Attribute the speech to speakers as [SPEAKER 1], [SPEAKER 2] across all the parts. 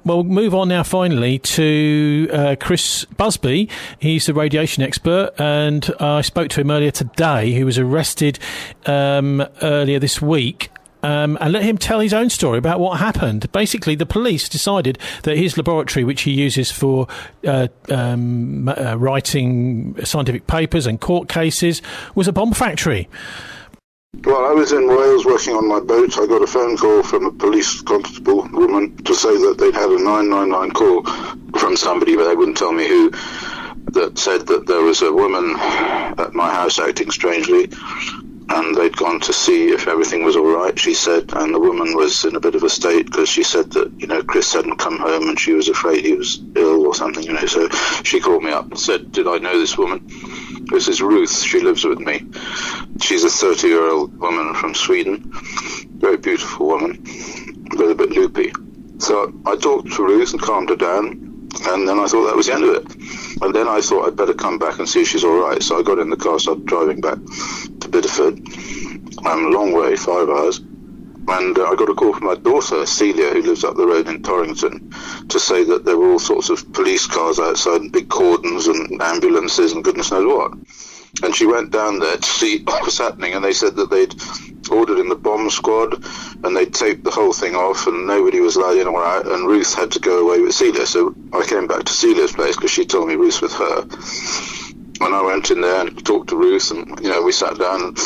[SPEAKER 1] Well, we'll move on now finally to Chris Busby. He's the radiation expert, and I spoke to him earlier today. He was arrested earlier this week. And let him tell his own story about what happened. Basically, the police decided that his laboratory, which he uses for writing scientific papers and court cases, was a bomb factory.
[SPEAKER 2] Well, I was in Wales working on my boat. I got a phone call from a police constable woman to say that they'd had a 999 call from somebody, but they wouldn't tell me who, that said that there was a woman at my house acting strangely. And they'd gone to see if everything was all right, she said, and the woman was in a bit of a state because she said that, Chris hadn't come home and she was afraid he was ill or something, so she called me up and said, did I know this woman? This is Ruth, she lives with me. She's a 30-year-old woman from Sweden, very beautiful woman, but a bit loopy. So I talked to Ruth and calmed her down. And then I thought that was the end of it. And then I thought I'd better come back and see if she's all right. So I got in the car, started driving back to Bideford. A long way, 5 hours. And I got a call from my daughter, Celia, who lives up the road in Torrington, to say that there were all sorts of police cars outside and big cordons and ambulances and goodness knows what. And she went down there to see what was happening, and they said that they'd ordered in the bomb squad and they'd taped the whole thing off and nobody was allowed in or out, and Ruth had to go away with Celia. So I came back to Celia's place because she told me Ruth with her. And I went in there and talked to Ruth, and, we sat down, and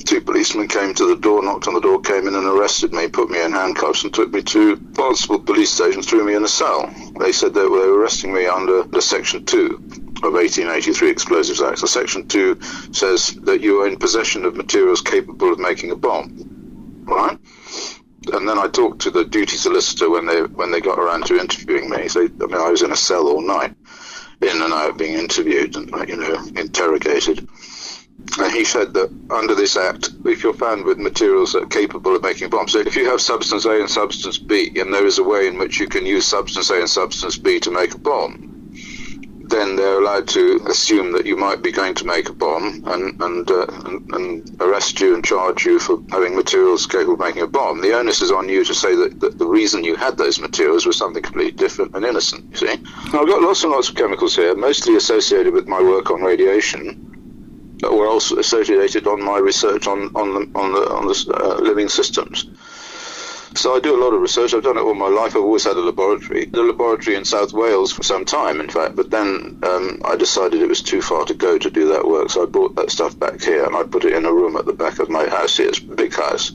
[SPEAKER 2] 2 policemen came to the door, knocked on the door, came in and arrested me, put me in handcuffs and took me to multiple police stations, threw me in a cell. They said they were arresting me under the Section 2 of 1883 Explosives Act. So Section 2 says that you are in possession of materials capable of making a bomb, right? And then I talked to the duty solicitor when they got around to interviewing me. So, I was in a cell all night, in and out, being interviewed and, interrogated. And he said that under this act, if you're found with materials that are capable of making bombs, so if you have substance A and substance B, and there is a way in which you can use substance A and substance B to make a bomb, then they're allowed to assume that you might be going to make a bomb and arrest you and charge you for having materials capable of making a bomb. The onus is on you to say that the reason you had those materials was something completely different and innocent, you see. Now, I've got lots and lots of chemicals here, mostly associated with my work on radiation, that were also associated on my research on the living systems. So I do a lot of research. I've done it all my life. I've always had a laboratory in South Wales for some time, in fact. But then I decided it was too far to go to do that work, so I brought that stuff back here and I put it in a room at the back of my house here. It's a big house.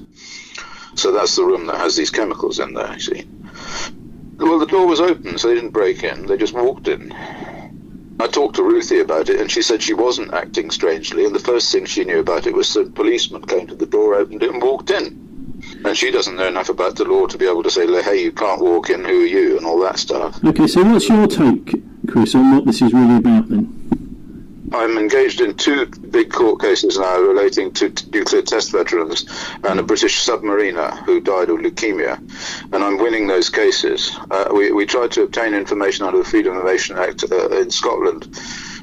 [SPEAKER 2] So that's the room that has these chemicals in there, you see. Well, the door was open, so they didn't break in. They just walked in. I talked to Ruthie about it, and she said she wasn't acting strangely, and the first thing she knew about it was the policeman came to the door, opened it, and walked in. And she doesn't know enough about the law to be able to say, hey, you can't walk in, who are you, and all that stuff.
[SPEAKER 3] Okay, so what's your take, Chris, on what this is really about, then?
[SPEAKER 2] I'm engaged in 2 big court cases now relating to nuclear test veterans and a British submariner who died of leukemia, and I'm winning those cases. We tried to obtain information under the Freedom of Information Act in Scotland,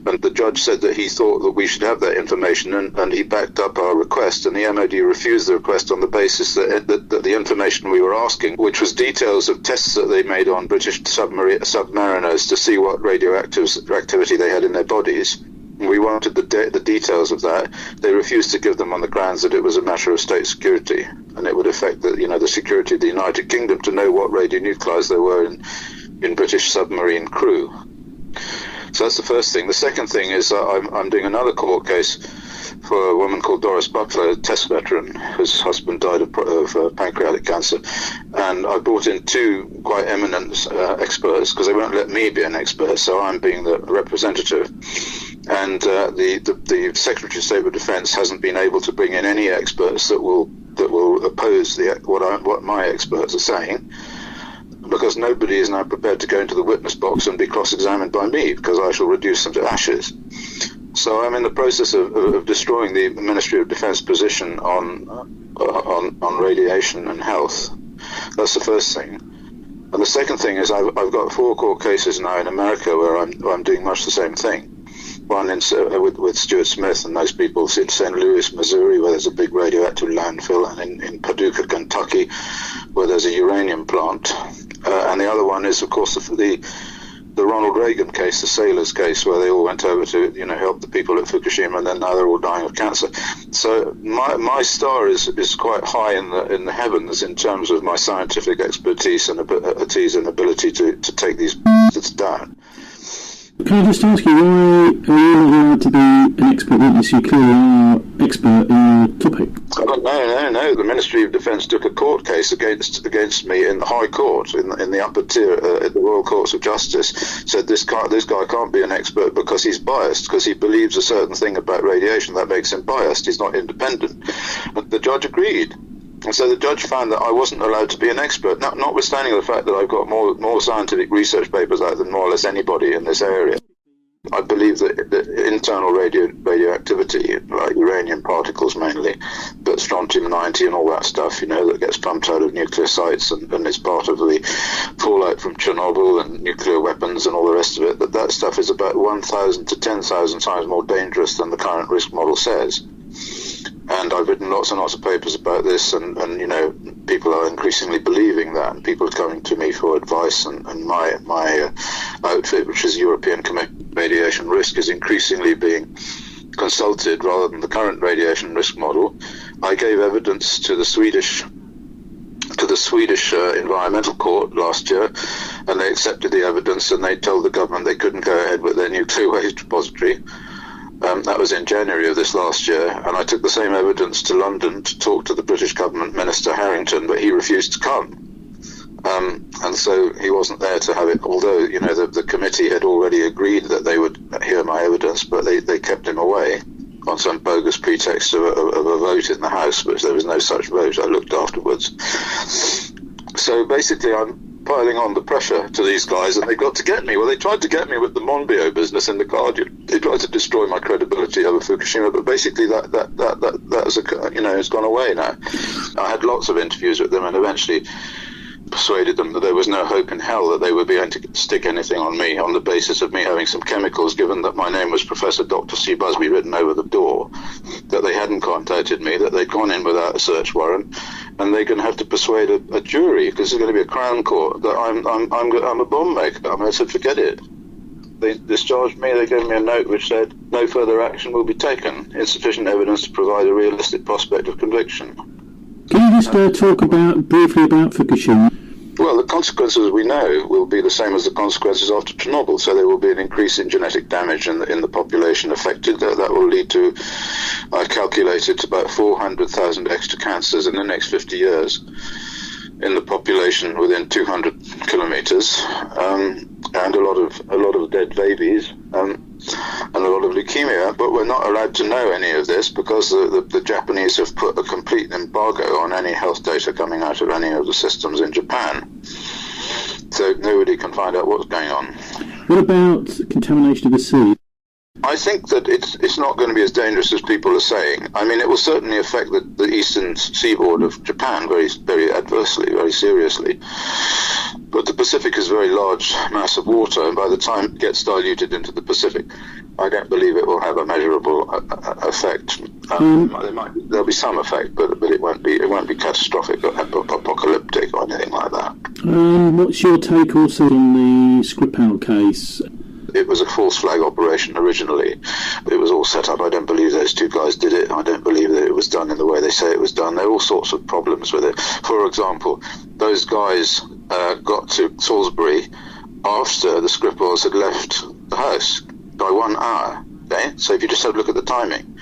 [SPEAKER 2] and the judge said that he thought that we should have that information, and he backed up our request, and the MOD refused the request on the basis that the information we were asking, which was details of tests that they made on British submariners to see what radioactivity they had in their bodies. We wanted the details of that. They refused to give them on the grounds that it was a matter of state security, and it would affect the security of the United Kingdom to know what radionuclides there were in British submarine crew. So that's the first thing. The second thing is I'm doing another court case for a woman called Doris Butler, a test veteran whose husband died of pancreatic cancer. And I brought in 2 quite eminent experts because they won't let me be an expert, so I'm being the representative. And the Secretary of State of Defence hasn't been able to bring in any experts that will oppose what my experts are saying, because nobody is now prepared to go into the witness box and be cross-examined by me, because I shall reduce them to ashes. So I'm in the process of destroying the Ministry of Defence position on radiation and health. That's the first thing. And the second thing is I've got 4 court cases now in America where I'm doing much the same thing. One with Stuart Smith and those people in St. Louis, Missouri, where there's a big radioactive landfill, and in Paducah, Kentucky, where there's a uranium plant. And the other one is, of course, the Ronald Reagan case, the sailors case, where they all went over to, help the people at Fukushima, and then now they're all dying of cancer. So my star is quite high in the heavens in terms of my scientific expertise and ability to take these bastards down.
[SPEAKER 3] Can I just ask you, why are you not allowed to be an expert witness? You clearly are expert in your topic.
[SPEAKER 2] No. The Ministry of Defence took a court case against me in the High Court, in the upper tier, at the Royal Courts of Justice. Said this guy can't be an expert because he's biased, because he believes a certain thing about radiation that makes him biased. He's not independent. But the judge agreed. And so the judge found that I wasn't allowed to be an expert, notwithstanding the fact that I've got more scientific research papers out than more or less anybody in this area. I believe that internal radioactivity, like uranium particles mainly, but strontium-90 and all that stuff, that gets pumped out of nuclear sites and is part of the fallout from Chernobyl and nuclear weapons and all the rest of it, that stuff is about 1,000 to 10,000 times more dangerous than the current risk model says. And I've written lots and lots of papers about this, and people are increasingly believing that, and people are coming to me for advice, and my outfit, which is European Radiation Risk, is increasingly being consulted rather than the current radiation risk model. I gave evidence to the Swedish Environmental Court last year, and they accepted the evidence, and they told the government they couldn't go ahead with their nuclear waste repository. That was in January of this last year, and I took the same evidence to London to talk to the British government minister Harrington, but he refused to come. And so he wasn't there to have it, although, the committee had already agreed that they would hear my evidence, but they kept him away on some bogus pretext of a vote in the House, which there was no such vote. I looked afterwards. So basically I'm piling on the pressure to these guys, and they got to get me. Well, they tried to get me with the Monbiot business in The Guardian. They tried to destroy my credibility over Fukushima, but basically that was it's gone away now. I had lots of interviews with them, and eventually persuaded them that there was no hope in hell that they would be able to stick anything on me on the basis of me having some chemicals, given that my name was Professor Dr. C. Busby written over the door, that they hadn't contacted me, that they'd gone in without a search warrant, and they're going to have to persuade a jury, because there's going to be a Crown Court, that I'm a bomb maker. I said, forget it. They discharged me. They gave me a note which said, no further action will be taken. Insufficient evidence to provide a realistic prospect of conviction.
[SPEAKER 3] Can you just talk briefly about Fukushima?
[SPEAKER 2] Well, the consequences we know will be the same as the consequences after Chernobyl. So there will be an increase in genetic damage in the population affected. That will lead to, I calculated, about 400,000 extra cancers in the next 50 years in the population within 200 kilometres, and a lot of dead babies, and a lot of leukemia. But we're not allowed to know any of this because the Japanese have put a complete embargo on any health data coming out of any of the systems in Japan. So nobody can find out what's going on.
[SPEAKER 3] What about contamination of the sea?
[SPEAKER 2] I think that it's not going to be as dangerous as people are saying. I mean, it will certainly affect the eastern seaboard of Japan very, very adversely, very seriously. But the Pacific is a very large mass of water, and by the time it gets diluted into the Pacific, I don't believe it will have a measurable effect. There'll be some effect, but it won't be catastrophic or apocalyptic or anything like that.
[SPEAKER 3] What's your take also on the Skripal case?
[SPEAKER 2] It was a false flag operation originally. It was all set up. I don't believe those two guys did it. I don't believe that it was done in the way they say it was done. There are all sorts of problems with it. For example, those guys got to Salisbury after the Skripals had left the house by 1 hour. Okay? So if you just have a look at the timing.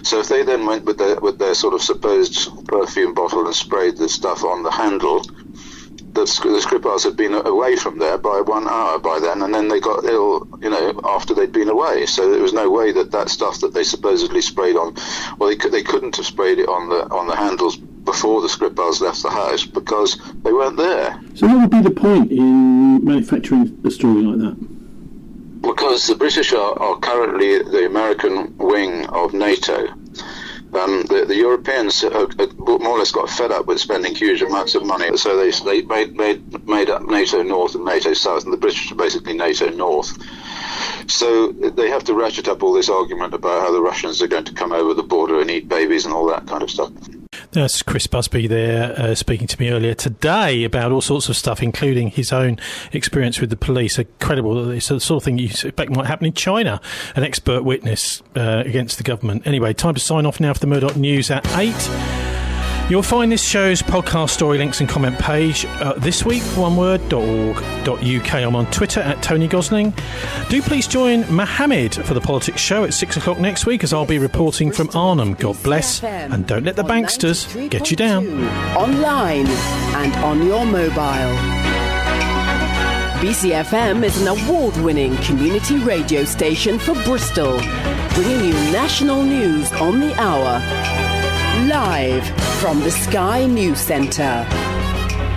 [SPEAKER 2] So if they then went with their sort of supposed perfume bottle and sprayed the stuff on the handle, the Skripals had been away from there by 1 hour by then, and then they got ill, after they'd been away. So there was no way that stuff that they supposedly sprayed on, well, they couldn't have sprayed it on the handles before the Skripals left the house because they weren't there.
[SPEAKER 3] So what would be the point in manufacturing a story like that?
[SPEAKER 2] Because the British are currently the American wing of NATO. The Europeans more or less got fed up with spending huge amounts of money, so they made up NATO North and NATO South, and the British are basically NATO North. So they have to ratchet up all this argument about how the Russians are going to come over the border and eat babies and all that kind of stuff.
[SPEAKER 1] That's Chris Busby there speaking to me earlier today about all sorts of stuff, including his own experience with the police. Incredible. It's the sort of thing you expect might happen in China. An expert witness against the government. Anyway, time to sign off now for the Murdoch News at 8. You'll find this show's podcast story links and comment page this week, oneword.org.uk. I'm on Twitter at Tony Gosling. Do please join Mohammed for the Politics Show at 6 o'clock next week, as I'll be reporting from Arnhem. God bless, and don't let the banksters get you down.
[SPEAKER 4] Online and on your mobile. BCFM is an award-winning community radio station for Bristol, bringing you national news on the hour. Live from the Sky News Centre.